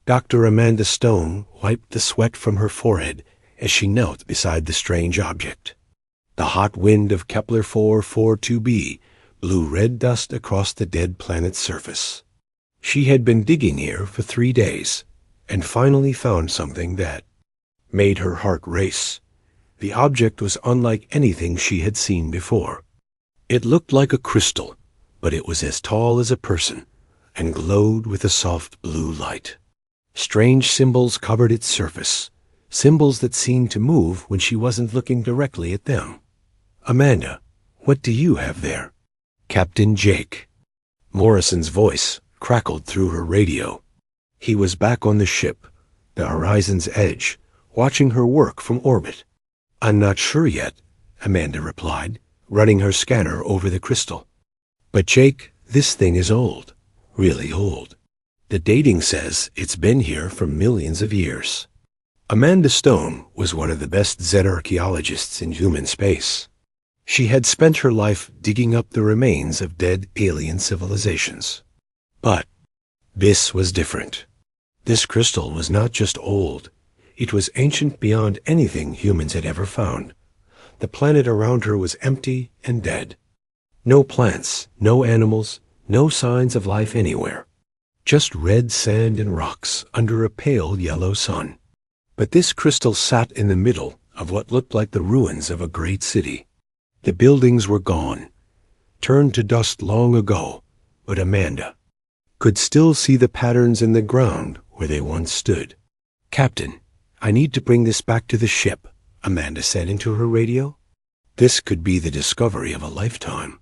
Dr. Amanda Stone wiped the sweat from her forehead as she knelt beside the strange object. The hot wind of Kepler 442b blew red dust across the dead planet's surface. She had been digging here for 3 days, and finally found something that made her heart race. The object was unlike anything she had seen before. It looked like a crystal, but it was as tall as a person, and glowed with a soft blue light. Strange symbols covered its surface, symbols that seemed to move when she wasn't looking directly at them. "Amanda, what do you have there?" "Captain Jake." Morrison's voice crackled through her radio. He was back on the ship, the horizon's edge, watching her work from orbit. "I'm not sure yet," Amanda replied, running her scanner over the crystal. "But Jake, this thing is old, really old. The dating says it's been here for millions of years." Amanda Stone was one of the best Zed archaeologists in human space. She had spent her life digging up the remains of dead alien civilizations. But this was different. This crystal was not just old. It was ancient beyond anything humans had ever found. The planet around her was empty and dead. No plants, no animals, no signs of life anywhere. Just red sand and rocks under a pale yellow sun. But this crystal sat in the middle of what looked like the ruins of a great city. The buildings were gone, turned to dust long ago, but Amanda could still see the patterns in the ground where they once stood. "Captain, I need to bring this back to the ship," Amanda said into her radio. This could be the discovery of a lifetime.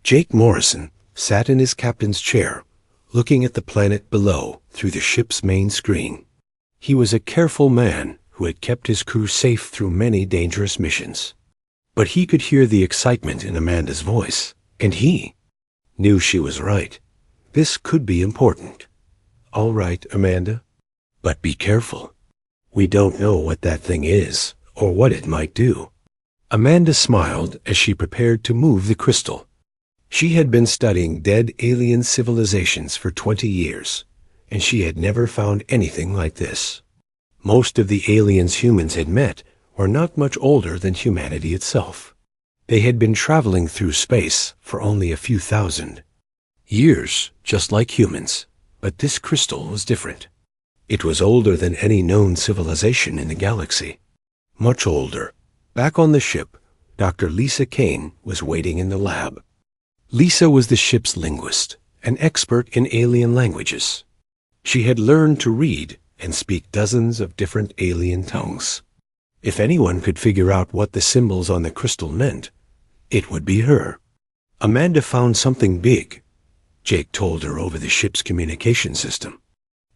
Jake Morrison sat in his captain's chair, looking at the planet below through the ship's main screen. He was a careful man who had kept his crew safe through many dangerous missions. But he could hear the excitement in Amanda's voice, and he knew she was right. This could be important. "All right, Amanda, but be careful. We don't know what that thing is or what it might do." Amanda smiled as she prepared to move the crystal. She had been studying dead alien civilizations for 20 years, and she had never found anything like this. Most of the aliens humans had met were not much older than humanity itself. They had been traveling through space for only a few thousand years, just like humans, but this crystal was different. It was older than any known civilization in the galaxy. Much older. Back on the ship, Dr. Lisa Kane was waiting in the lab. Lisa was the ship's linguist, an expert in alien languages. She had learned to read and speak dozens of different alien tongues. If anyone could figure out what the symbols on the crystal meant, it would be her. Amanda found something big, Jake told her over the ship's communication system.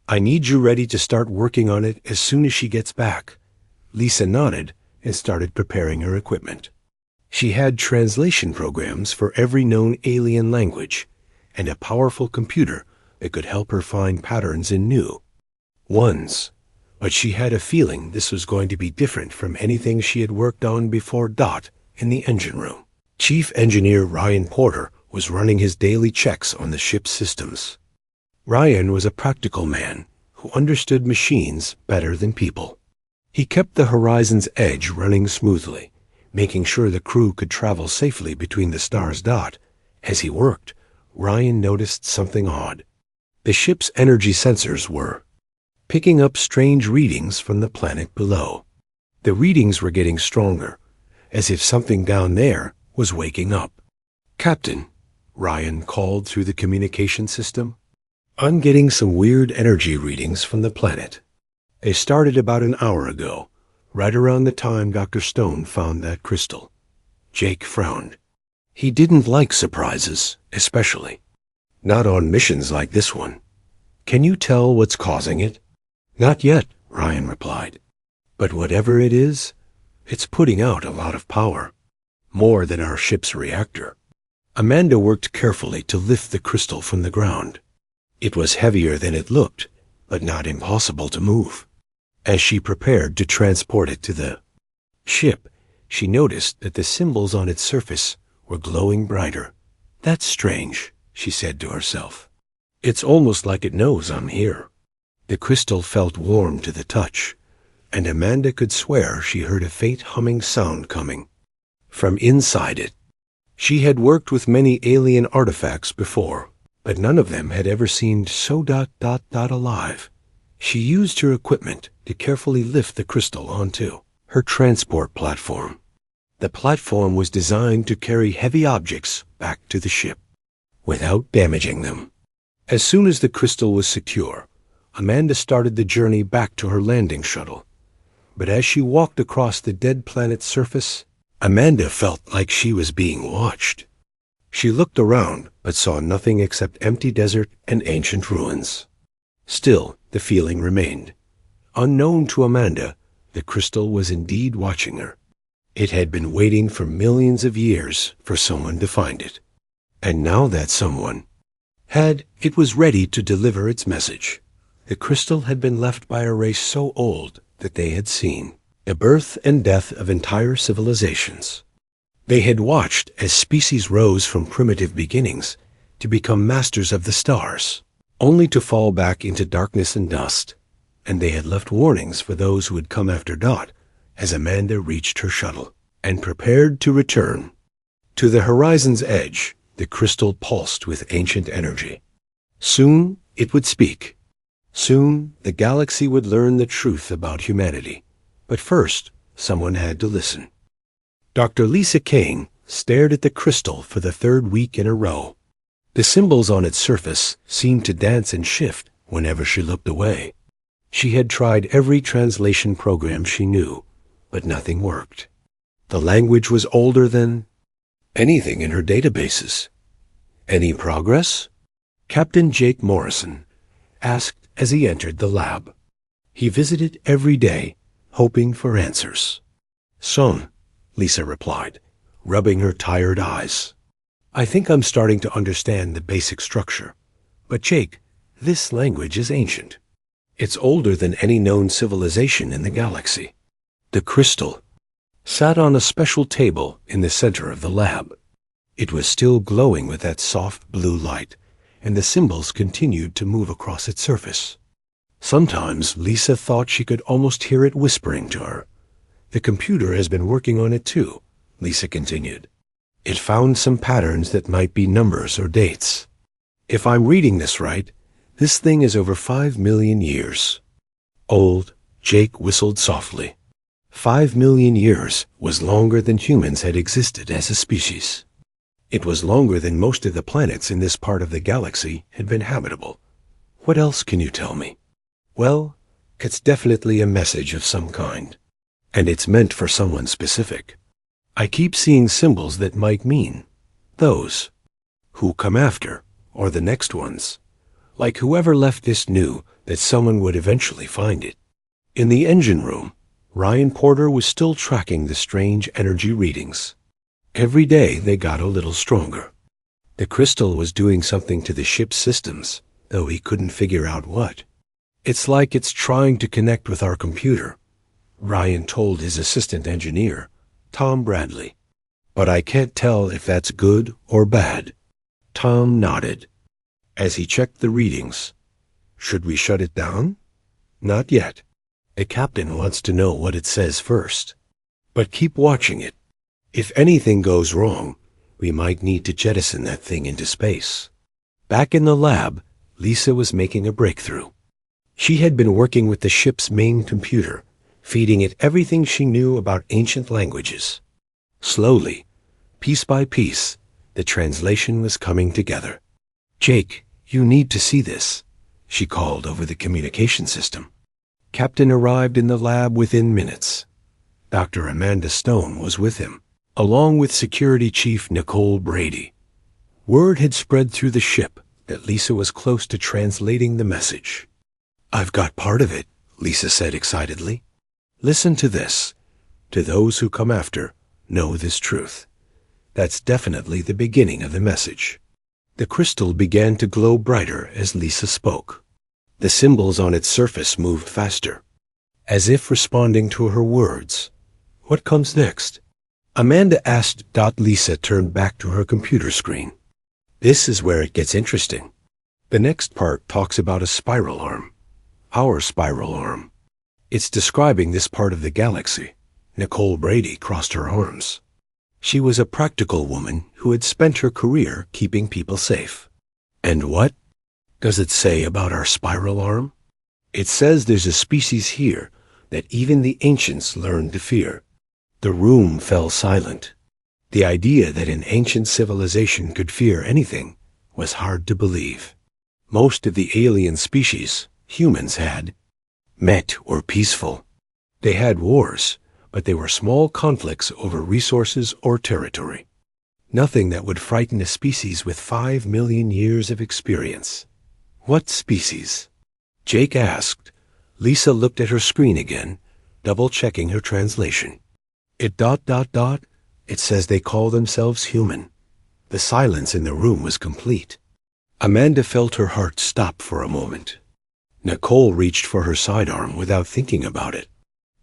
"I need you ready to start working on it as soon as she gets back." Lisa nodded and started preparing her equipment. She had translation programs for every known alien language and a powerful computer that could help her find patterns in new ones. But she had a feeling this was going to be different from anything she had worked on before. In the engine room, Chief Engineer Ryan Porter was running his daily checks on the ship's systems. Ryan was a practical man who understood machines better than people. He kept the horizon's edge running smoothly, making sure the crew could travel safely between the stars. As he worked, Ryan noticed something odd. The ship's energy sensors were picking up strange readings from the planet below. The readings were getting stronger, as if something down there was waking up. "Captain," Ryan called through the communication system, "I'm getting some weird energy readings from the planet. They started about an hour ago, right around the time Dr. Stone found that crystal." Jake frowned. He didn't like surprises, especially not on missions like this one. "Can you tell what's causing it?" "Not yet," Ryan replied. "But whatever it is, it's putting out a lot of power, more than our ship's reactor." Amanda worked carefully to lift the crystal from the ground. It was heavier than it looked, but not impossible to move. As she prepared to transport it to the ship, she noticed that the symbols on its surface were glowing brighter. "That's strange," she said to herself. "It's almost like it knows I'm here." The crystal felt warm to the touch, and Amanda could swear she heard a faint humming sound coming from inside it. She had worked with many alien artifacts before, but none of them had ever seemed so alive. She used her equipment to carefully lift the crystal onto her transport platform. The platform was designed to carry heavy objects back to the ship without damaging them. As soon as the crystal was secure, Amanda started the journey back to her landing shuttle. But as she walked across the dead planet's surface, Amanda felt like she was being watched. She looked around, but saw nothing except empty desert and ancient ruins. Still, the feeling remained. Unknown to Amanda, the crystal was indeed watching her. It had been waiting for millions of years for someone to find it. And now that someone it was ready to deliver its message. The crystal had been left by a race so old that they had seen the birth and death of entire civilizations. They had watched as species rose from primitive beginnings to become masters of the stars, only to fall back into darkness and dust, and they had left warnings for those who would come after Dot as Amanda reached her shuttle and prepared to return. To the horizon's edge, the crystal pulsed with ancient energy. Soon it would speak. Soon the galaxy would learn the truth about humanity. But first, someone had to listen. Dr. Lisa Kane stared at the crystal for the third week in a row. The symbols on its surface seemed to dance and shift whenever she looked away. She had tried every translation program she knew, but nothing worked. The language was older than anything in her databases. Any progress? Captain Jake Morrison asked as he entered the lab. He visited every day, hoping for answers. Some, Lisa replied, rubbing her tired eyes. I think I'm starting to understand the basic structure. But Jake, this language is ancient. It's older than any known civilization in the galaxy. The crystal sat on a special table in the center of the lab. It was still glowing with that soft blue light, and the symbols continued to move across its surface. Sometimes Lisa thought she could almost hear it whispering to her. The computer has been working on it too, Lisa continued. It found some patterns that might be numbers or dates. If I'm reading this right, this thing is over 5 million years old. Jake whistled softly. 5 million years was longer than humans had existed as a species. It was longer than most of the planets in this part of the galaxy had been habitable. What else can you tell me? Well, it's definitely a message of some kind, and it's meant for someone specific. I keep seeing symbols that might mean those who come after, or the next ones. Like whoever left this knew that someone would eventually find it. In the engine room, Ryan Porter was still tracking the strange energy readings. Every day they got a little stronger. The crystal was doing something to the ship's systems, though he couldn't figure out what. It's like it's trying to connect with our computer, Ryan told his assistant engineer, Tom Bradley. But I can't tell if that's good or bad. Tom nodded as he checked the readings. Should we shut it down? Not yet. The captain wants to know what it says first. But keep watching it. If anything goes wrong, we might need to jettison that thing into space. Back in the lab, Lisa was making a breakthrough. She had been working with the ship's main computer, feeding it everything she knew about ancient languages. Slowly, piece by piece, the translation was coming together. Jake, you need to see this, she called over the communication system. Captain arrived in the lab within minutes. Dr. Amanda Stone was with him, along with Security Chief Nicole Brady. Word had spread through the ship that Lisa was close to translating the message. I've got part of it, Lisa said excitedly. Listen to this. To those who come after, know this truth. That's definitely the beginning of the message. The crystal began to glow brighter as Lisa spoke. The symbols on its surface moved faster, as if responding to her words. What comes next? Amanda asked. Lisa turned back to her computer screen. This is where it gets interesting. The next part talks about a spiral arm. Our spiral arm. It's describing this part of the galaxy. Nicole Brady crossed her arms. She was a practical woman who had spent her career keeping people safe. And what does it say about our spiral arm? It says there's a species here that even the ancients learned to fear. The room fell silent. The idea that an ancient civilization could fear anything was hard to believe. Most of the alien species humans had met were peaceful. They had wars, but they were small conflicts over resources or territory. Nothing that would frighten a species with 5 million years of experience. What species? Jake asked. Lisa looked at her screen again, double-checking her translation. It ... It says they call themselves human. The silence in the room was complete. Amanda felt her heart stop for a moment. Nicole reached for her sidearm without thinking about it.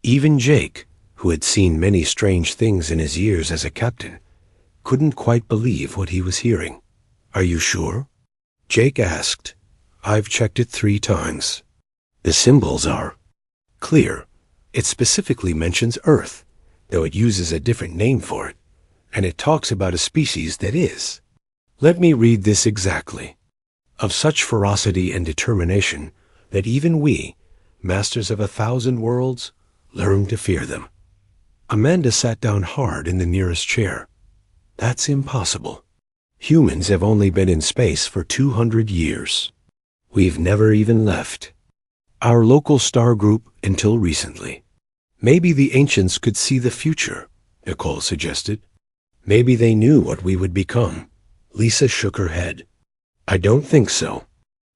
Even Jake, who had seen many strange things in his years as a captain, couldn't quite believe what he was hearing. Are you sure? Jake asked. I've checked it 3 times. The symbols are clear. It specifically mentions Earth, though it uses a different name for it, and it talks about a species that is. Let me read this exactly. Of such ferocity and determination that even we, masters of 1,000 worlds, learn to fear them. Amanda sat down hard in the nearest chair. That's impossible. Humans have only been in space for 200 years. We've never even left our local star group until recently. Maybe the ancients could see the future, Nicole suggested. Maybe they knew what we would become. Lisa shook her head. I don't think so.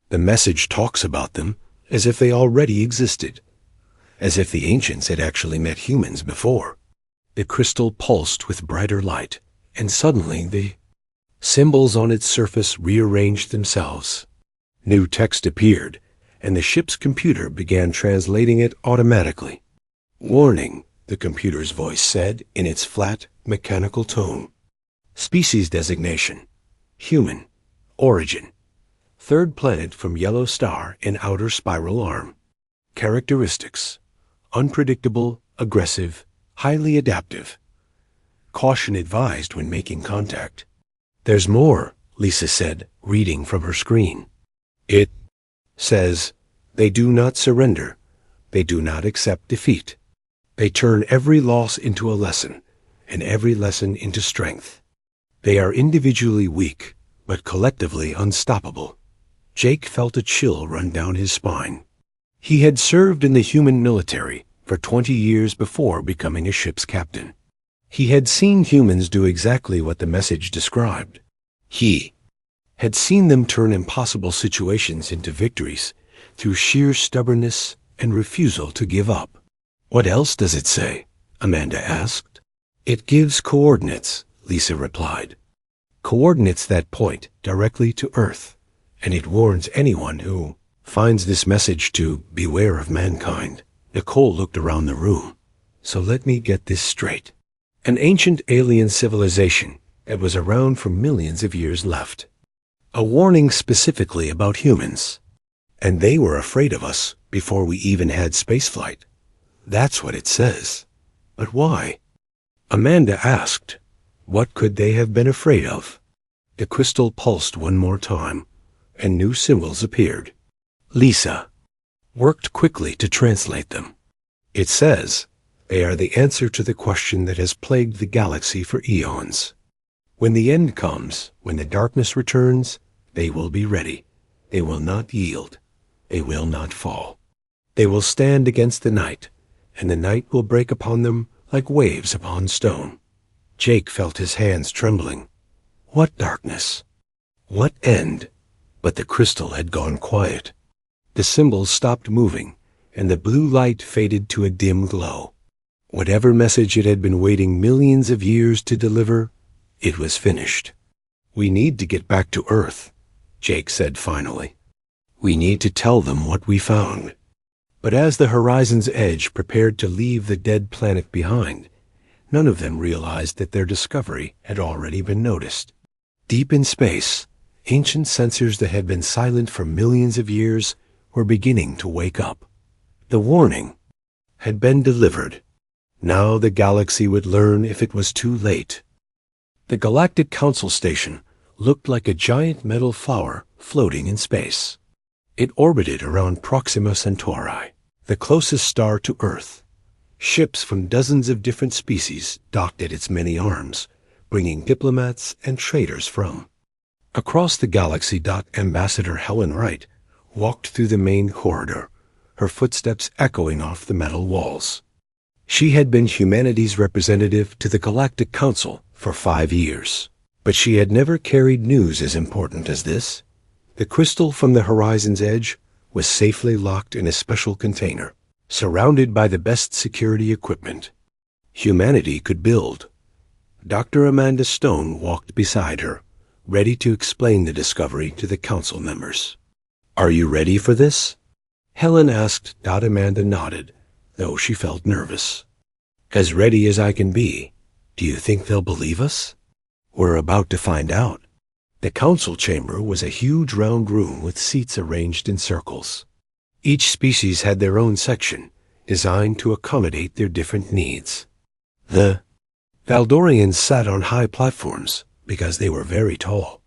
The message talks about them as if they already existed, as if the ancients had actually met humans before. The crystal pulsed with brighter light, and suddenly the symbols on its surface rearranged themselves. New text appeared, and the ship's computer began translating it automatically. Warning, the computer's voice said in its flat, mechanical tone. Species designation: human. Origin: 3rd planet from yellow star in outer spiral arm. Characteristics: unpredictable, aggressive, highly adaptive. Caution advised when making contact. There's more, Lisa said, reading from her screen. It says, they do not surrender. They do not accept defeat. They turn every loss into a lesson, and every lesson into strength. They are individually weak, but collectively unstoppable. Jake felt a chill run down his spine. He had served in the human military for 20 years before becoming a ship's captain. He had seen humans do exactly what the message described. He had seen them turn impossible situations into victories through sheer stubbornness and refusal to give up. What else does it say? Amanda asked. It gives coordinates, Lisa replied. Coordinates that point directly to Earth, and it warns anyone who finds this message to beware of mankind. Nicole looked around the room. So let me get this straight. An ancient alien civilization that was around for millions of years left. A warning specifically about humans. And they were afraid of us before we even had spaceflight. That's what it says. But why? Amanda asked. What could they have been afraid of? The crystal pulsed one more time, and new symbols appeared. Lisa worked quickly to translate them. It says, they are the answer to the question that has plagued the galaxy for eons. When the end comes, when the darkness returns, they will be ready. They will not yield. They will not fall. They will stand against the night, and the night will break upon them like waves upon stone. Jake felt his hands trembling. What darkness? What end? But the crystal had gone quiet. The symbols stopped moving, and the blue light faded to a dim glow. Whatever message it had been waiting millions of years to deliver, it was finished. We need to get back to Earth, Jake said finally. We need to tell them what we found. But as the horizon's edge prepared to leave the dead planet behind, none of them realized that their discovery had already been noticed. Deep in space, ancient sensors that had been silent for millions of years were beginning to wake up. The warning had been delivered. Now the galaxy would learn if it was too late. The Galactic Council Station looked like a giant metal flower floating in space. It orbited around Proxima Centauri, the closest star to Earth. Ships from dozens of different species docked at its many arms, bringing diplomats and traders from across the galaxy. Ambassador Helen Wright walked through the main corridor, her footsteps echoing off the metal walls. She had been humanity's representative to the Galactic Council for 5 years, but she had never carried news as important as this. The crystal from the horizon's edge was safely locked in a special container, surrounded by the best security equipment humanity could build. Dr. Amanda Stone walked beside her, ready to explain the discovery to the council members. "Are you ready for this?" Helen asked. Amanda nodded, though she felt nervous. "As ready as I can be. Do you think they'll believe us?" "We're about to find out." The council chamber was a huge round room with seats arranged in circles. Each species had their own section, designed to accommodate their different needs. The Valdorians sat on high platforms because they were very tall.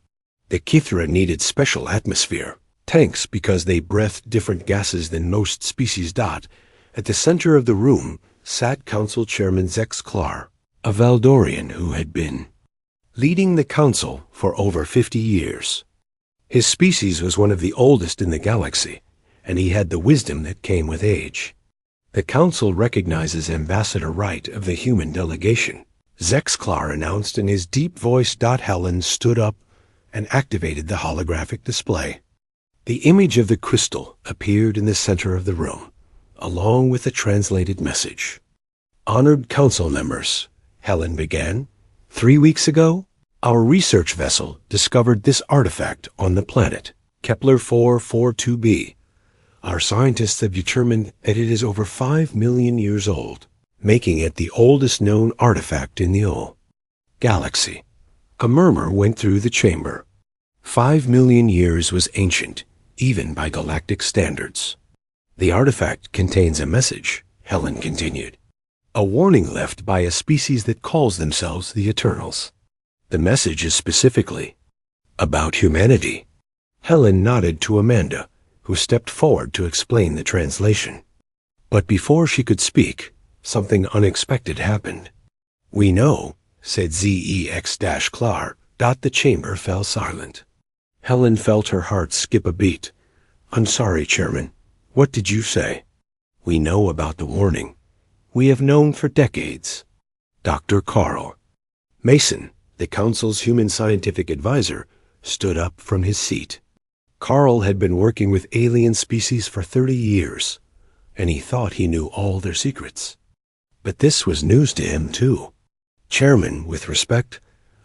The Kithra needed special atmosphere tanks because they breathed different gases than most species. At the center of the room sat Council Chairman Zex Klar, a Valdorian who had been leading the council for over 50 years. His species was one of the oldest in the galaxy, and he had the wisdom that came with age. The council recognizes Ambassador Wright of the human delegation, Zex Klar announced in his deep voice. Helen stood up and activated the holographic display. The image of the crystal appeared in the center of the room, along with a translated message. "Honored council members," Helen began, "3 weeks ago, our research vessel discovered this artifact on the planet, Kepler 442b. Our scientists have determined that it is over 5 million years old, making it the oldest known artifact in the whole galaxy." A murmur went through the chamber. 5 million years was ancient, even by galactic standards. "The artifact contains a message," Helen continued. "A warning left by a species that calls themselves the Eternals. The message is specifically about humanity." Helen nodded to Amanda, who stepped forward to explain the translation. But before she could speak, something unexpected happened. "We know," said Zex-Klar. The chamber fell silent. Helen felt her heart skip a beat. "I'm sorry, Chairman. What did you say?" "We know about the warning. We have known for decades." Dr. Carl Mason, the Council's human scientific advisor, stood up from his seat. Carl had been working with alien species for 30 years, and he thought he knew all their secrets. But this was news to him, too. "Chairman, with respect,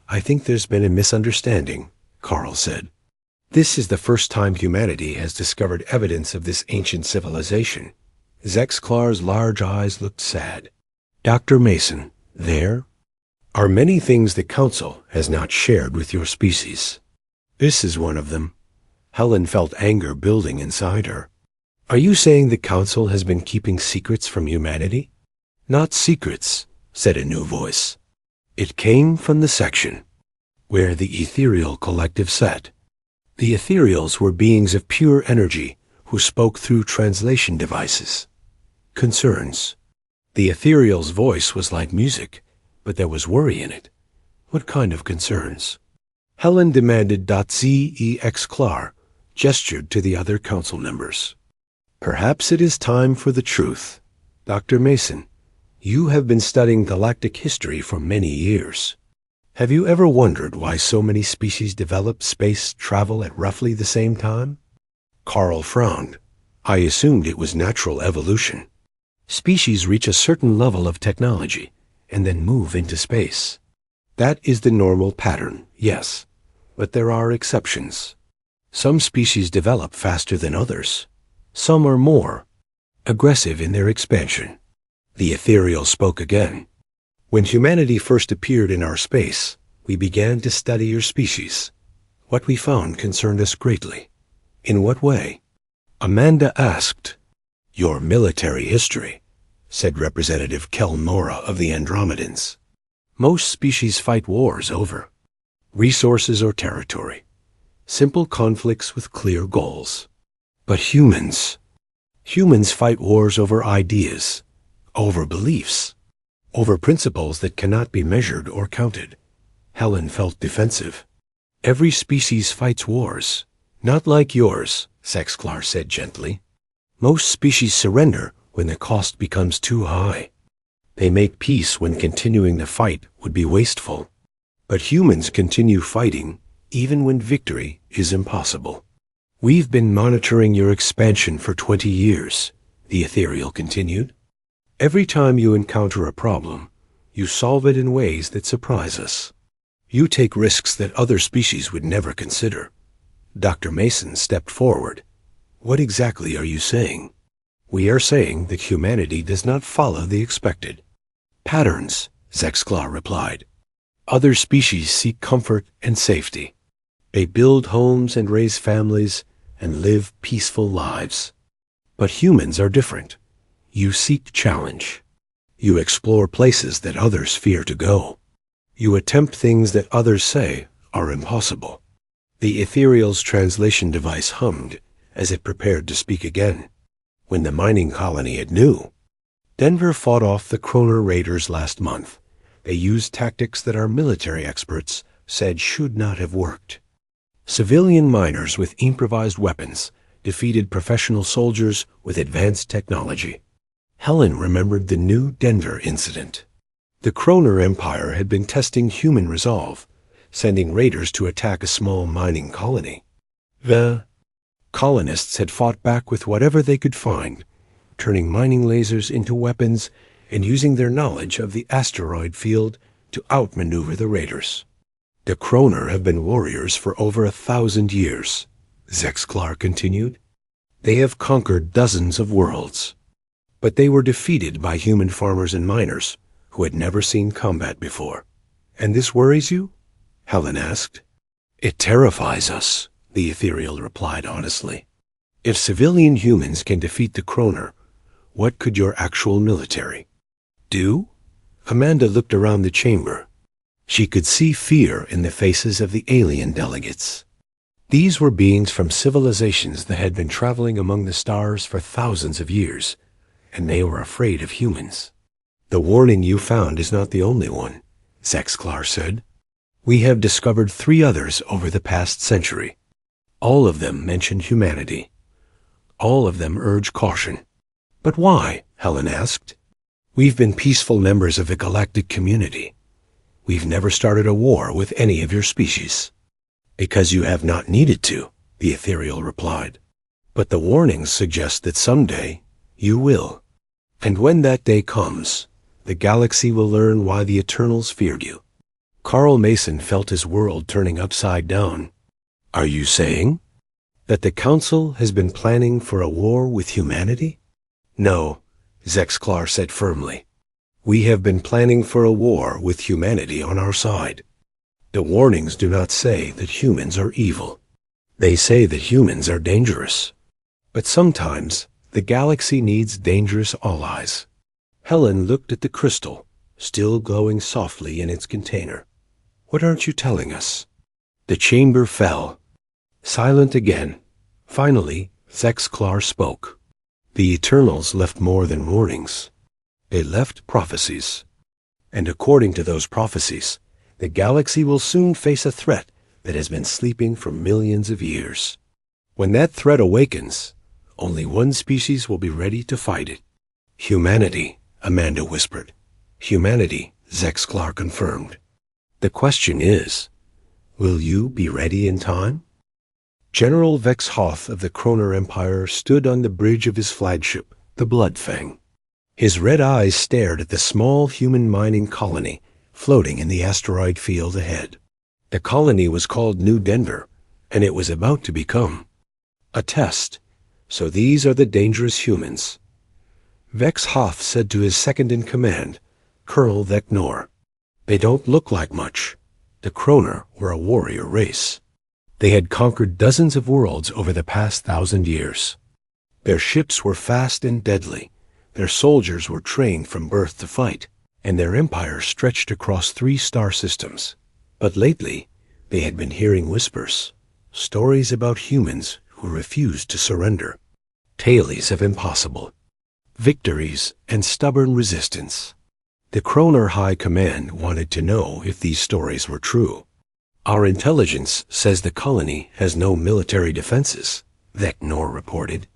I think there's been a misunderstanding," Carl said. "This is the first time humanity has discovered evidence of this ancient civilization." Zex Klar's large eyes looked sad. "Dr. Mason, there are many things the Council has not shared with your species. This is one of them." Helen felt anger building inside her. "Are you saying the Council has been keeping secrets from humanity?" "Not secrets," said a new voice. "It came from the section where the ethereal collective sat. The ethereals were beings of pure energy who spoke through translation devices. Concerns." The ethereal's voice was like music, but there was worry in it. "What kind of concerns?" Helen demanded. Zex Klar gestured to the other council members. "Perhaps it is time for the truth. Dr. Mason, you have been studying galactic history for many years. Have you ever wondered why so many species develop space travel at roughly the same time?" Carl frowned. "I assumed it was natural evolution. Species reach a certain level of technology and then move into space. That is the normal pattern, yes, but there are exceptions. Some species develop faster than others. Some are more aggressive in their expansion." The ethereal spoke again. "When humanity first appeared in our space, we began to study your species. What we found concerned us greatly." "In what way?" Amanda asked. Your military history, said Representative Kelnora of the Andromedans. Most species fight wars over resources or territory. Simple conflicts with clear goals. But humans fight wars over ideas, over beliefs, over principles that cannot be measured or counted. Helen felt defensive. Every species fights wars. Not like yours, Sexclar said gently. Most species surrender when the cost becomes too high. They make peace when continuing the fight would be wasteful. But humans continue fighting even when victory is impossible. We've been monitoring your expansion for 20 years, the ethereal continued. Every time you encounter a problem, you solve it in ways that surprise us. You take risks that other species would never consider. Dr. Mason stepped forward. What exactly are you saying? We are saying that humanity does not follow the expected patterns, Zexclar replied. Other species seek comfort and safety. They build homes and raise families and live peaceful lives. But humans are different. You seek challenge. You explore places that others fear to go. You attempt things that others say are impossible. The ethereal's translation device hummed as it prepared to speak again. When the mining colony had knew, Denver fought off the Kroner raiders last month. They used tactics that our military experts said should not have worked. Civilian miners with improvised weapons defeated professional soldiers with advanced technology. Helen remembered the new Denver incident. The Kroner Empire had been testing human resolve, sending raiders to attack a small mining colony. The colonists had fought back with whatever they could find, turning mining lasers into weapons and using their knowledge of the asteroid field to outmaneuver the raiders. The Kroner have been warriors for over 1,000 years, Zexclar continued. They have conquered dozens of worlds. But they were defeated by human farmers and miners who had never seen combat before. And this worries you? Helen asked. It terrifies us, the ethereal replied honestly. If civilian humans can defeat the Kroner, what could your actual military do? Amanda looked around the chamber. She could see fear in the faces of the alien delegates. These were beings from civilizations that had been traveling among the stars for thousands of years, and they were afraid of humans. The warning you found is not the only one, Zexclar said. We have discovered 3 others over the past century. All of them mention humanity. All of them urge caution. But why? Helen asked. We've been peaceful members of the galactic community. We've never started a war with any of your species. Because you have not needed to, the ethereal replied. But the warnings suggest that someday you will. And when that day comes, the galaxy will learn why the Eternals feared you. Carl Mason felt his world turning upside down. Are you saying that the Council has been planning for a war with humanity? No, Zexclar said firmly. We have been planning for a war with humanity on our side. The warnings do not say that humans are evil. They say that humans are dangerous. But sometimes the galaxy needs dangerous allies. Helen looked at the crystal, still glowing softly in its container. What aren't you telling us? The chamber fell. Silent again. Finally, Zexclar spoke. The Eternals left more than warnings. They left prophecies. And according to those prophecies, the galaxy will soon face a threat that has been sleeping for millions of years. When that threat awakens, only one species will be ready to fight it. Humanity, Amanda whispered. Humanity, Zexclar confirmed. The question is, will you be ready in time? General Vex Hoth of the Kroner Empire stood on the bridge of his flagship, the Bloodfang. His red eyes stared at the small human mining colony floating in the asteroid field ahead. The colony was called New Denver, and it was about to become a test. So these are the dangerous humans. Vex Hoth said to his second-in-command, Colonel Vecnor. They don't look like much. The Kroner were a warrior race. They had conquered dozens of worlds over the past 1,000 years. Their ships were fast and deadly. Their soldiers were trained from birth to fight, and their empire stretched across 3 star systems. But lately, they had been hearing whispers, stories about humans who refused to surrender, tales of impossible victories and stubborn resistance. The Kroner High Command wanted to know if these stories were true. Our intelligence says the colony has no military defenses, Vecnor reported.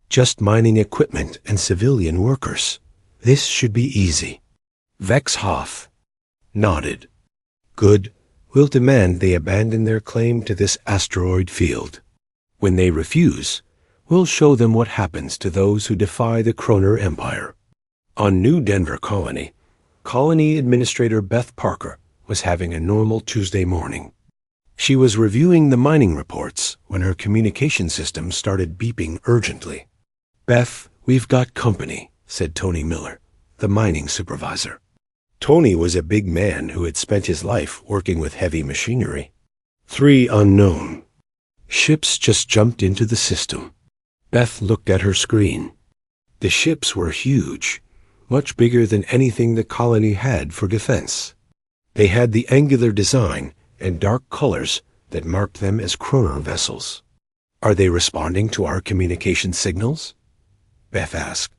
Just mining equipment and civilian workers. This should be easy. Vexhoff nodded. Good. We'll demand they abandon their claim to this asteroid field. When they refuse, we'll show them what happens to those who defy the Kroner Empire. On New Denver Colony, Colony Administrator Beth Parker was having a normal Tuesday morning. She was reviewing the mining reports when her communication system started beeping urgently. Beth, we've got company, said Tony Miller, the mining supervisor. Tony was a big man who had spent his life working with heavy machinery. 3 unknown. Ships just jumped into the system. Beth looked at her screen. The ships were huge, much bigger than anything the colony had for defense. They had the angular design and dark colors that marked them as Kroner vessels. Are they responding to our communication signals? Beth asked.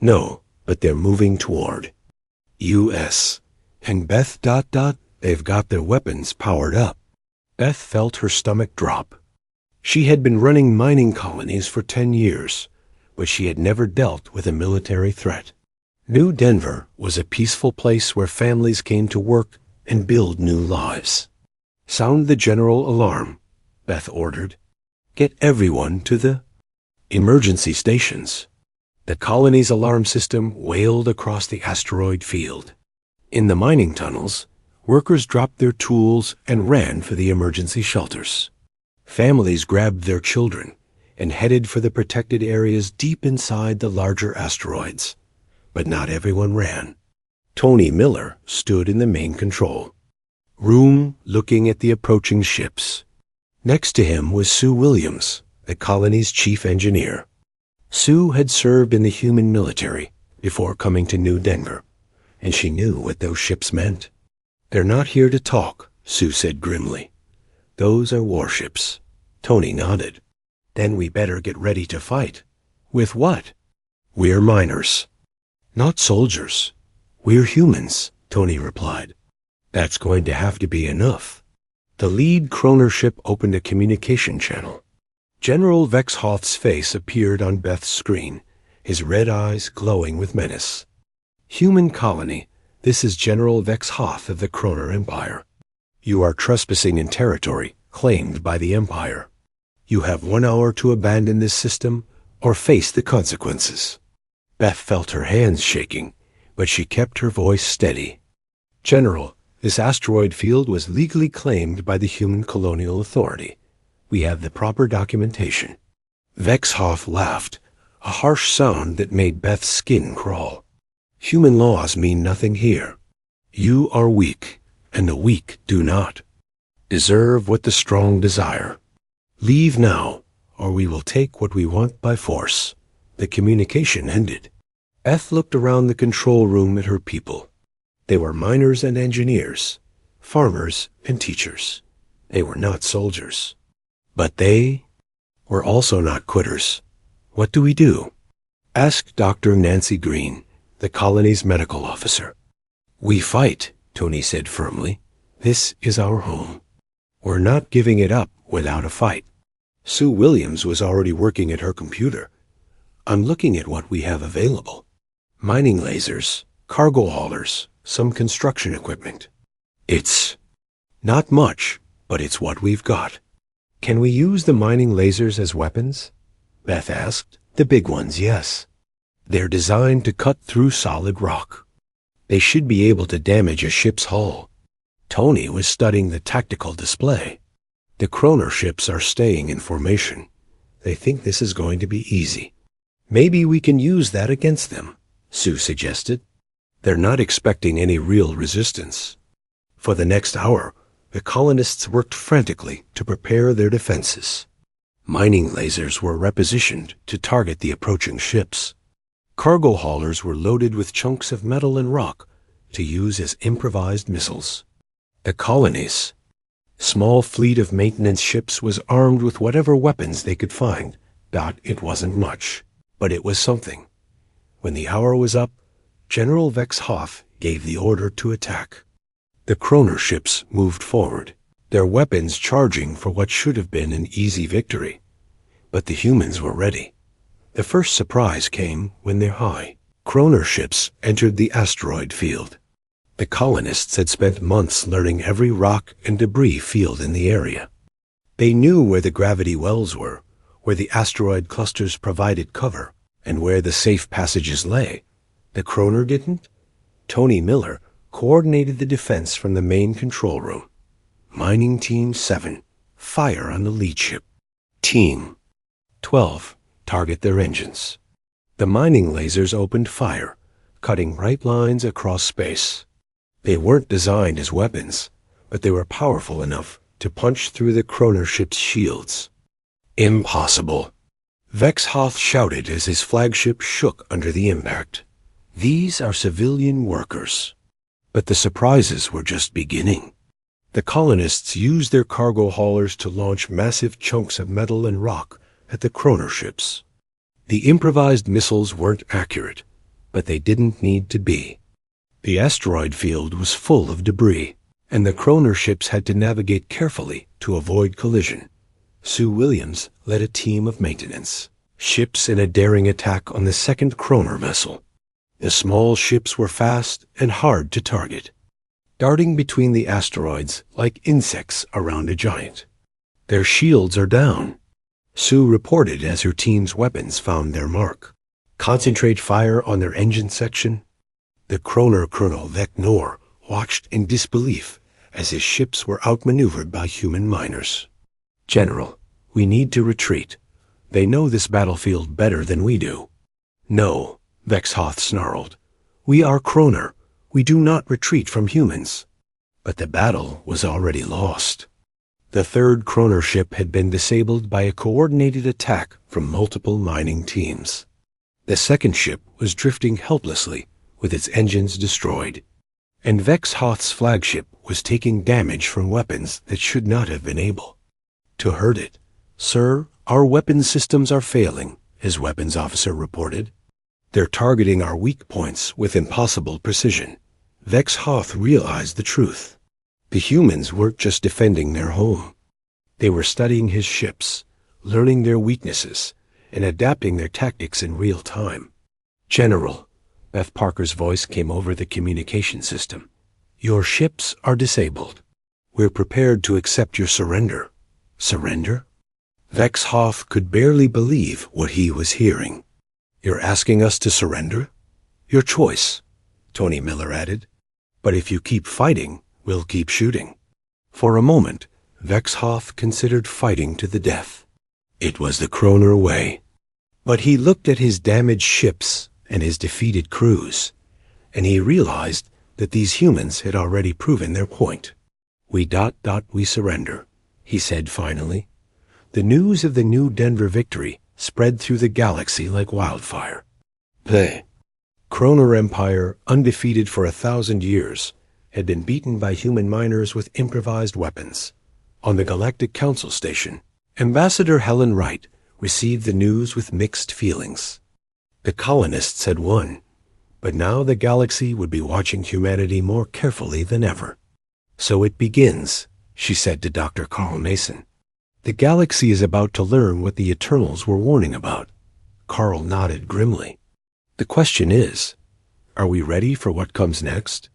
No, but they're moving toward U.S. And Beth ... they've got their weapons powered up. Beth felt her stomach drop. She had been running mining colonies for 10 years, but she had never dealt with a military threat. New Denver was a peaceful place where families came to work and build new lives. Sound the general alarm, Beth ordered. Get everyone to the emergency stations. The colony's alarm system wailed across the asteroid field. In the mining tunnels, workers dropped their tools and ran for the emergency shelters. Families grabbed their children and headed for the protected areas deep inside the larger asteroids. But not everyone ran. Tony Miller stood in the main control room looking at the approaching ships. Next to him was Sue Williams, the colony's chief engineer. Sue had served in the human military before coming to New Denver, and she knew what those ships meant. They're not here to talk, Sue said grimly. Those are warships. Tony nodded. Then we better get ready to fight. With what? We're miners. Not soldiers. We're humans, Tony replied. That's going to have to be enough. The lead Kroner ship opened a communication channel. General Vexhoff's face appeared on Beth's screen, his red eyes glowing with menace. Human colony, this is General Vexhoff of the Kroner Empire. You are trespassing in territory claimed by the Empire. You have 1 hour to abandon this system or face the consequences. Beth felt her hands shaking, but she kept her voice steady. General, this asteroid field was legally claimed by the Human Colonial Authority. We have the proper documentation. Vexhoff laughed, a harsh sound that made Beth's skin crawl. Human laws mean nothing here. You are weak, and the weak do not deserve what the strong desire. Leave now, or we will take what we want by force. The communication ended. Beth looked around the control room at her people. They were miners and engineers, farmers and teachers. They were not soldiers. But they were also not quitters. What do we do? Asked Dr. Nancy Green, the colony's medical officer. We fight, Tony said firmly. This is our home. We're not giving it up without a fight. Sue Williams was already working at her computer. I'm looking at what we have available. Mining lasers, cargo haulers, some construction equipment. It's not much, but it's what we've got. Can we use the mining lasers as weapons? Beth asked. The big ones, yes. They're designed to cut through solid rock. They should be able to damage a ship's hull. Tony was studying the tactical display. The Kroner ships are staying in formation. They think this is going to be easy. Maybe we can use that against them, Sue suggested. They're not expecting any real resistance. For the next hour, the colonists worked frantically to prepare their defenses. Mining lasers were repositioned to target the approaching ships. Cargo haulers were loaded with chunks of metal and rock to use as improvised missiles. The colony's small fleet of maintenance ships was armed with whatever weapons they could find. It wasn't much, but it was something. When the hour was up, General Vex Hoth gave the order to attack. The Kroner ships moved forward, their weapons charging for what should have been an easy victory. But the humans were ready. The first surprise came when their high Kroner ships entered the asteroid field. The colonists had spent months learning every rock and debris field in the area. They knew where the gravity wells were, where the asteroid clusters provided cover, and where the safe passages lay. The Kroner didn't. Tony Miller coordinated the defense from the main control room. Mining Team 7, fire on the lead ship. Team 12, target their engines. The mining lasers opened fire, cutting bright lines across space. They weren't designed as weapons, but they were powerful enough to punch through the Kroner ship's shields. Impossible! Vex Hoth shouted as his flagship shook under the impact. These are civilian workers. But the surprises were just beginning. The colonists used their cargo haulers to launch massive chunks of metal and rock at the Kroner ships. The improvised missiles weren't accurate, but they didn't need to be. The asteroid field was full of debris, and the Kroner ships had to navigate carefully to avoid collision. Sue Williams led a team of maintenance ships in a daring attack on the second Kroner vessel. The small ships were fast and hard to target, darting between the asteroids like insects around a giant. Their shields are down, Sue reported as her team's weapons found their mark. Concentrate fire on their engine section. The Kroner Colonel Vec Nor watched in disbelief as his ships were outmaneuvered by human miners. General, we need to retreat. They know this battlefield better than we do. No, Vex Hoth snarled. We are Kroner. We do not retreat from humans. But the battle was already lost. The third Kroner ship had been disabled by a coordinated attack from multiple mining teams. The second ship was drifting helplessly with its engines destroyed, and Vex Hoth's flagship was taking damage from weapons that should not have been able to hurt it. Sir, our weapon systems are failing, his weapons officer reported. They're targeting our weak points with impossible precision. Vex Hoth realized the truth. The humans weren't just defending their home. They were studying his ships, learning their weaknesses, and adapting their tactics in real time. General, Beth Parker's voice came over the communication system. Your ships are disabled. We're prepared to accept your surrender. Surrender? Vex Hoth could barely believe what he was hearing. You're asking us to surrender? Your choice, Tony Miller added. But if you keep fighting, we'll keep shooting. For a moment, Vex Hoth considered fighting to the death. It was the Kroner way. But he looked at his damaged ships and his defeated crews, and he realized that these humans had already proven their point. We surrender, he said finally. The news of the New Denver victory spread through the galaxy like wildfire. The Kroner Empire, undefeated for 1,000 years, had been beaten by human miners with improvised weapons. On the Galactic Council Station, Ambassador Helen Wright received the news with mixed feelings. The colonists had won, but now the galaxy would be watching humanity more carefully than ever. So it begins, she said to Dr. Carl Mason. The galaxy is about to learn what the Eternals were warning about. Carl nodded grimly. The question is, are we ready for what comes next?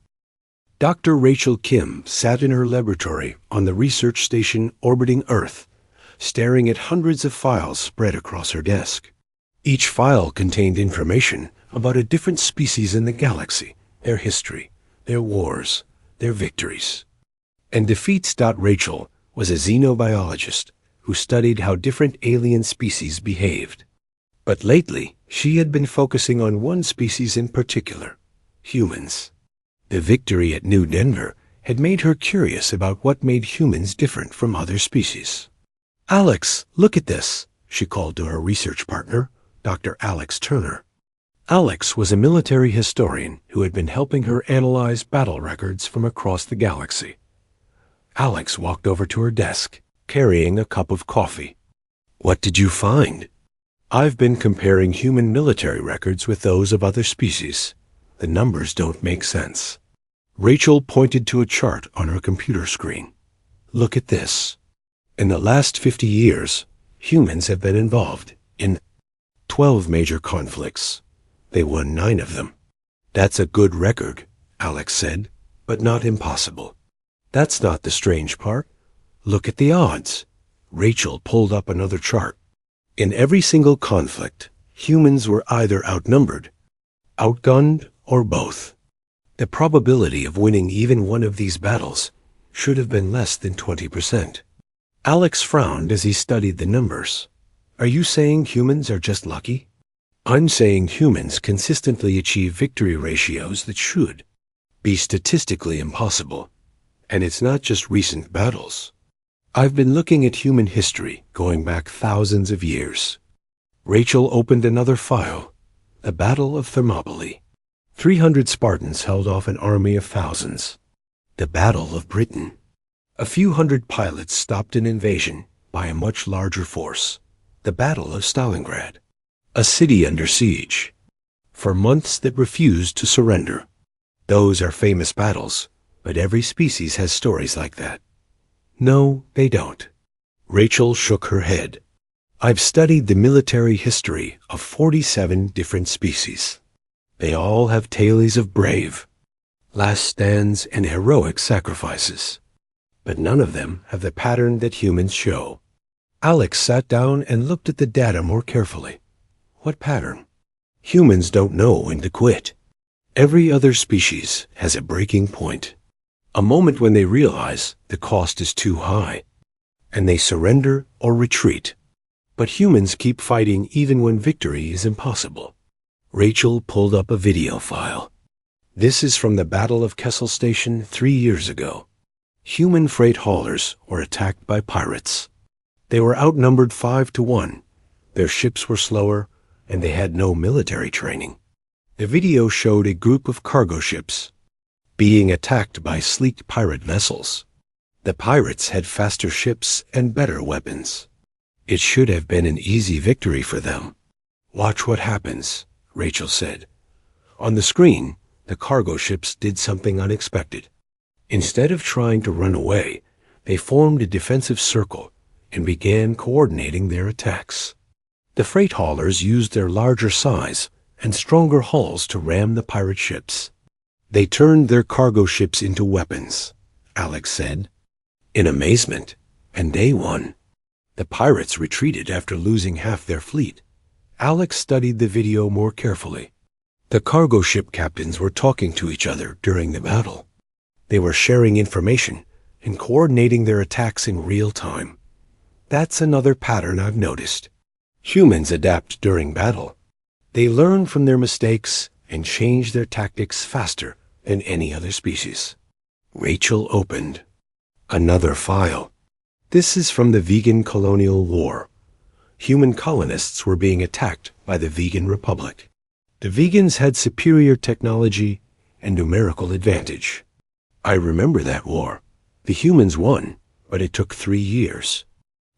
Dr. Rachel Kim sat in her laboratory on the research station orbiting Earth, staring at hundreds of files spread across her desk. Each file contained information about a different species in the galaxy, their history, their wars, their victories. And Defeats.Rachel was a xenobiologist who studied how different alien species behaved. But lately, she had been focusing on one species in particular, humans. The victory at New Denver had made her curious about what made humans different from other species. "Alex, look at this," she called to her research partner, Dr. Alex Turner. Alex was a military historian who had been helping her analyze battle records from across the galaxy. Alex walked over to her desk, carrying a cup of coffee. "What did you find?" "I've been comparing human military records with those of other species. The numbers don't make sense." Rachel pointed to a chart on her computer screen. "Look at this. In the last 50 years, humans have been involved in 12 major conflicts. They won 9 of them." "That's a good record," Alex said, "but not impossible." "That's not the strange part. Look at the odds." Rachel pulled up another chart. In every single conflict, humans were either outnumbered, outgunned, or both. The probability of winning even one of these battles should have been less than 20%. Alex frowned as he studied the numbers. "Are you saying humans are just lucky?" "I'm saying humans consistently achieve victory ratios that should be statistically impossible. And it's not just recent battles. I've been looking at human history going back thousands of years." Rachel opened another file. The Battle of Thermopylae. 300 Spartans held off an army of thousands. The Battle of Britain. A few hundred pilots stopped an invasion by a much larger force. The Battle of Stalingrad. A city under siege for months that refused to surrender. Those are famous battles, but every species has stories like that. No, they don't. Rachel shook her head. "I've studied the military history of 47 different species. They all have tales of brave, last stands, and heroic sacrifices. But none of them have the pattern that humans show." Alex sat down and looked at the data more carefully. "What pattern?" "Humans don't know when to quit. Every other species has a breaking point. A moment when they realize the cost is too high, and they surrender or retreat. But humans keep fighting even when victory is impossible." Rachel pulled up a video file. "This is from the Battle of Kessel Station 3 years ago. Human freight haulers were attacked by pirates. They were outnumbered 5 to 1. Their ships were slower, and they had no military training. The video showed a group of cargo ships being attacked by sleek pirate vessels. The pirates had faster ships and better weapons. It should have been an easy victory for them." "Watch what happens," Rachel said. On the screen, the cargo ships did something unexpected. Instead of trying to run away, they formed a defensive circle and began coordinating their attacks. The freight haulers used their larger size and stronger hulls to ram the pirate ships. "They turned their cargo ships into weapons," Alex said, in amazement, "and they won. The pirates retreated after losing half their fleet." Alex studied the video more carefully. The cargo ship captains were talking to each other during the battle. They were sharing information and coordinating their attacks in real time. That's another pattern I've noticed. Humans adapt during battle. They learn from their mistakes and change their tactics faster than any other species. Rachel opened another file. This is from the Vegan Colonial War. Human colonists were being attacked by the Vegan Republic. The vegans had superior technology and numerical advantage. I remember that war. The humans won, but it took 3 years.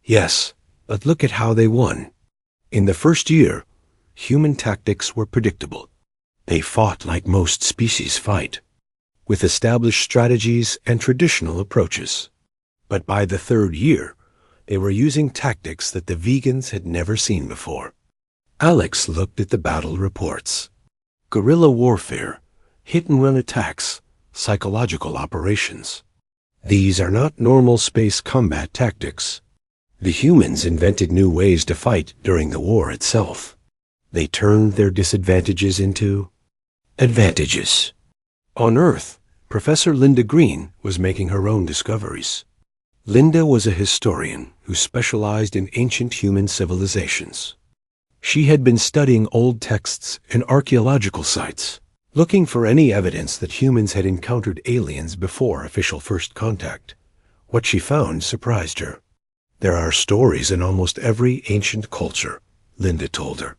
Yes, but look at how they won. In the first year, human tactics were predictable. They fought like most species fight, with established strategies and traditional approaches. But by the 3rd year, they were using tactics that the vegans had never seen before. Alex looked at the battle reports. Guerrilla warfare, hit-and-run attacks, psychological operations. These are not normal space combat tactics. The humans invented new ways to fight during the war itself. They turned their disadvantages into advantages. On Earth, Professor Linda Green was making her own discoveries. Linda was a historian who specialized in ancient human civilizations. She had been studying old texts and archaeological sites, looking for any evidence that humans had encountered aliens before official first contact. What she found surprised her. There are stories in almost every ancient culture, Linda told her.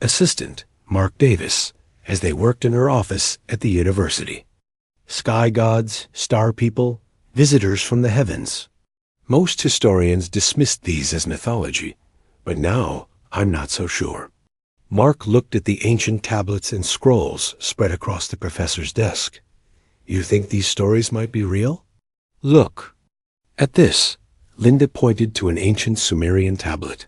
Assistant, Mark Davis, as they worked in her office at the university. Sky gods, star people, visitors from the heavens. Most historians dismissed these as mythology, but now I'm not so sure. Mark looked at the ancient tablets and scrolls spread across the professor's desk. You think these stories might be real? Look. At this, Linda pointed to an ancient Sumerian tablet.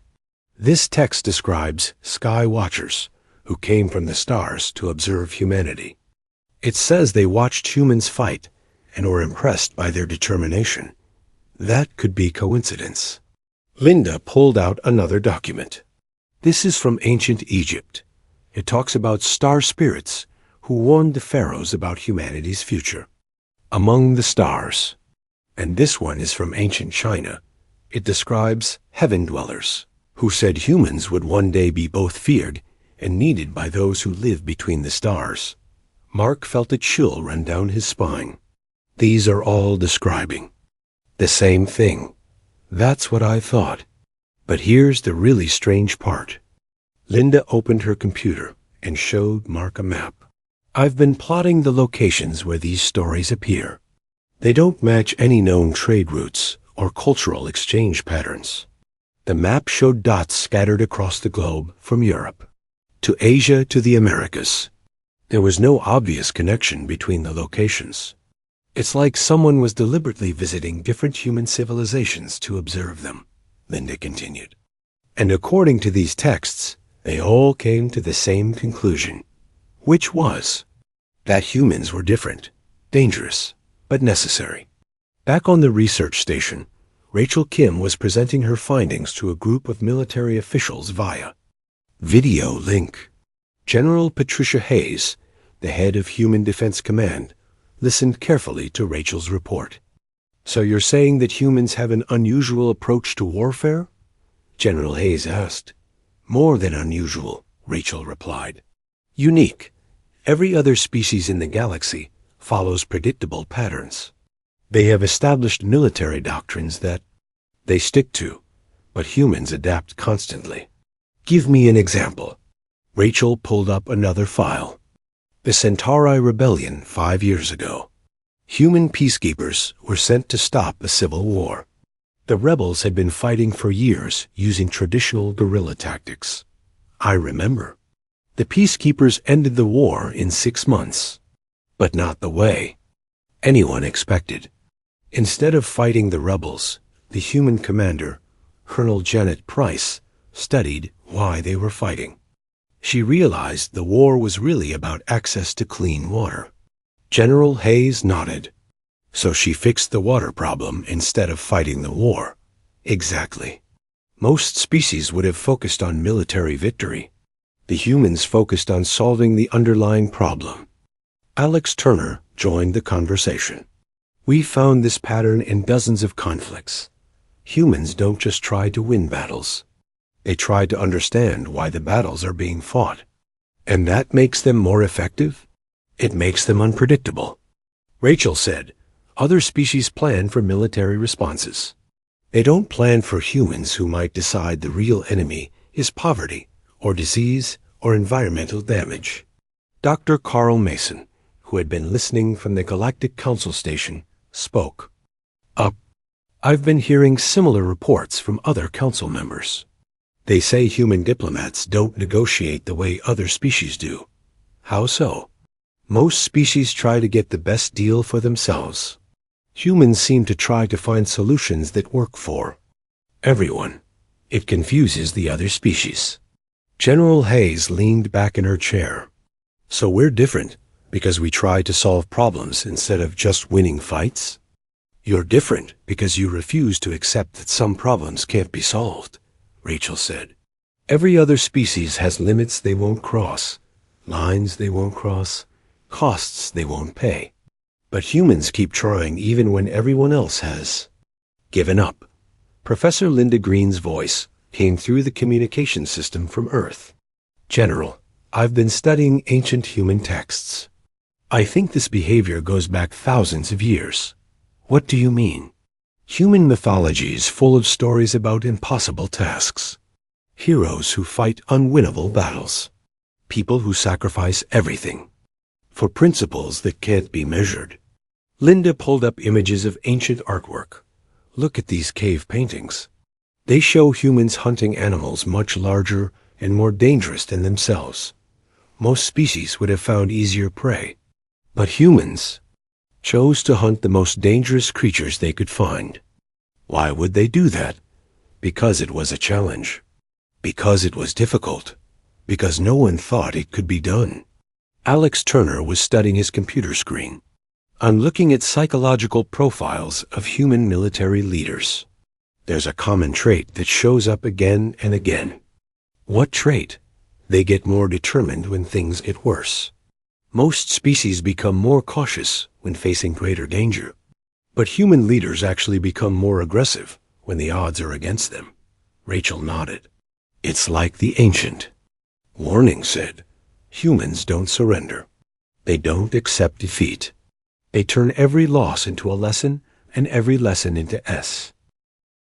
This text describes sky watchers who came from the stars to observe humanity. It says they watched humans fight and were impressed by their determination. That could be coincidence. Linda pulled out another document. This is from ancient Egypt. It talks about star spirits who warned the pharaohs about humanity's future. Among the stars. And this one is from ancient China. It describes heaven dwellers who said humans would one day be both feared and needed by those who live between the stars. Mark felt a chill run down his spine. These are all describing the same thing. That's what I thought. But here's the really strange part. Linda opened her computer and showed Mark a map. I've been plotting the locations where these stories appear. They don't match any known trade routes or cultural exchange patterns. The map showed dots scattered across the globe from Europe to Asia to the Americas. There was no obvious connection between the locations. It's like someone was deliberately visiting different human civilizations to observe them, Linda continued. And according to these texts, they all came to the same conclusion, which was that humans were different, dangerous, but necessary. Back on the research station, Rachel Kim was presenting her findings to a group of military officials via video link. General Patricia Hayes, the head of Human Defense Command, listened carefully to Rachel's report. So you're saying that humans have an unusual approach to warfare? General Hayes asked. More than unusual, Rachel replied. Unique. Every other species in the galaxy follows predictable patterns. They have established military doctrines that they stick to, but humans adapt constantly. Give me an example. Rachel pulled up another file. The Centauri Rebellion 5 years ago. Human peacekeepers were sent to stop a civil war. The rebels had been fighting for years using traditional guerrilla tactics. I remember. The peacekeepers ended the war in 6 months, but not the way anyone expected. Instead of fighting the rebels, the human commander, Colonel Janet Price, studied why they were fighting. She realized the war was really about access to clean water. General Hayes nodded. So she fixed the water problem instead of fighting the war. Exactly. Most species would have focused on military victory. The humans focused on solving the underlying problem. Alex Turner joined the conversation. We found this pattern in dozens of conflicts. Humans don't just try to win battles. They try to understand why the battles are being fought. And that makes them more effective? It makes them unpredictable. Rachel said, other species plan for military responses. They don't plan for humans who might decide the real enemy is poverty, or disease, or environmental damage. Dr. Carl Mason, who had been listening from the Galactic Council station, spoke. I've been hearing similar reports from other council members. They say human diplomats don't negotiate the way other species do. How so? Most species try to get the best deal for themselves. Humans seem to try to find solutions that work for everyone. It confuses the other species. General Hayes leaned back in her chair. So we're different because we try to solve problems instead of just winning fights? You're different because you refuse to accept that some problems can't be solved, Rachel said. Every other species has limits they won't cross, lines they won't cross, costs they won't pay. But humans keep trying even when everyone else has given up. Professor Linda Green's voice came through the communication system from Earth. General, I've been studying ancient human texts. I think this behavior goes back thousands of years. What do you mean? Human mythology is full of stories about impossible tasks. Heroes who fight unwinnable battles. People who sacrifice everything for principles that can't be measured. Linda pulled up images of ancient artwork. Look at these cave paintings. They show humans hunting animals much larger and more dangerous than themselves. Most species would have found easier prey, but humans chose to hunt the most dangerous creatures they could find. Why would they do that? Because it was a challenge. Because it was difficult. Because no one thought it could be done. Alex Turner was studying his computer screen. I'm looking at psychological profiles of human military leaders. There's a common trait that shows up again and again. What trait? They get more determined when things get worse. Most species become more cautious when facing greater danger. But human leaders actually become more aggressive when the odds are against them. Rachel nodded. It's like the ancient. Warning said, humans don't surrender. They don't accept defeat. They turn every loss into a lesson and every lesson into S.